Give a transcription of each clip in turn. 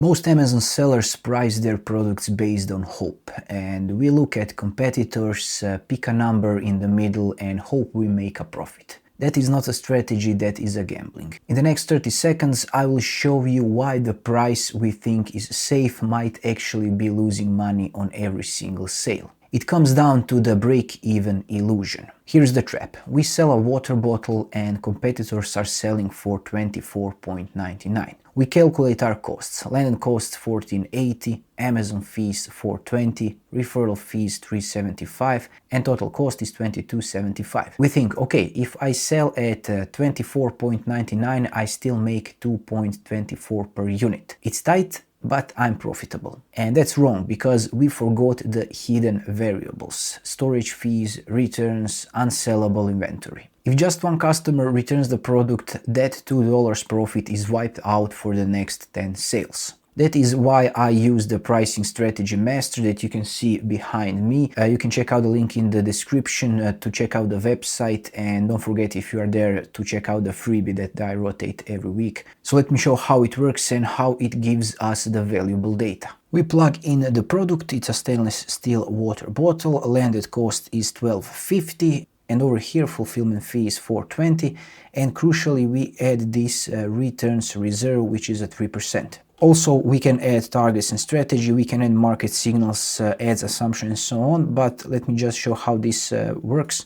Most Amazon sellers price their products based on hope, and we look at competitors, pick a number in the middle and hope we make a profit. That is not a strategy, that is a gambling. In the next 30 seconds I will show you why the price we think is safe might actually be losing money on every single sale. It comes down to the break-even illusion. Here's the trap. We sell a water bottle and competitors are selling for $24.99. We calculate our costs. Landed costs $14.80, Amazon fees $4.20, referral fees $3.75, and total cost is $22.75. We think, okay, if I sell at $24.99, I still make $2.24 per unit. It's tight, but I'm profitable. And that's wrong, because we forgot the hidden variables: storage fees, returns, unsellable inventory. If just one customer returns the product, that $2 profit is wiped out for the next 10 sales. That is why I use the pricing strategy master that you can see behind me. You can check out the link in the description to check out the website, and don't forget, if you are there, to check out the freebie that I rotate every week. So let me show how it works and how it gives us the valuable data. We plug in the product. It's a stainless steel water bottle. Landed cost is $12.50. And over here fulfillment fee is $4.20, and crucially we add this returns reserve, which is at 3%. Also, we can add targets and strategy, we can add market signals, ads, assumption, and so on, but let me just show how this works.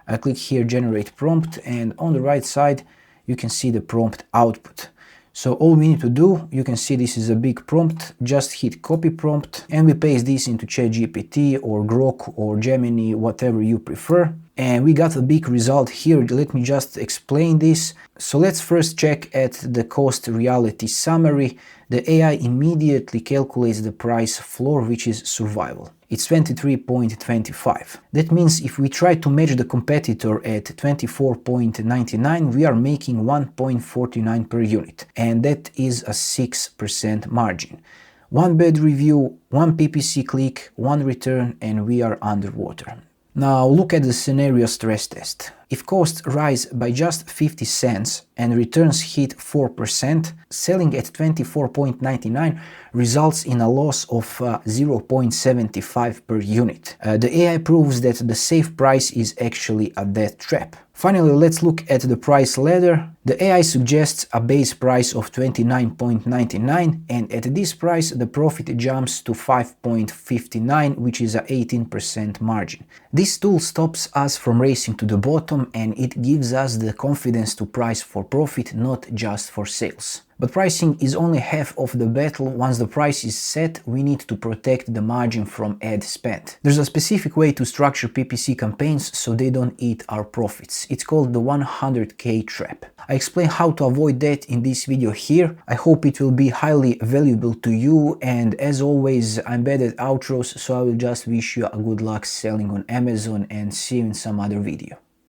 I click here generate prompt, and on the right side you can see the prompt output. So all we need to do, you can see this is a big prompt, just hit copy prompt and we paste this into ChatGPT or Grok or Gemini, whatever you prefer. And we got a big result here. Let me just explain this. So let's first check at the cost reality summary. The AI immediately calculates the price floor, which is survival. It's 23.25. That means if we try to match the competitor at 24.99, we are making 1.49 per unit, and that is a 6% margin. One bad review, one PPC click, one return, and we are underwater. Now look at the scenario stress test. If costs rise by just 50 cents and returns hit 4%, selling at 24.99 results in a loss of 0.75 per unit. The AI proves that the safe price is actually a death trap. Finally, let's look at the price ladder. The AI suggests a base price of $29.99, and at this price the profit jumps to 5.59, which is a 18% margin. This tool stops us from racing to the bottom, and it gives us the confidence to price for profit, not just for sales. But pricing is only half of the battle. Once the price is set, we need to protect the margin from ad spend. There's a specific way to structure PPC campaigns so they don't eat our profits. It's called the 100K trap. I explain how to avoid that in this video here. I hope it will be highly valuable to you, and as always, I'm bad at outros, so I will just wish you a good luck selling on Amazon and see you in some other video.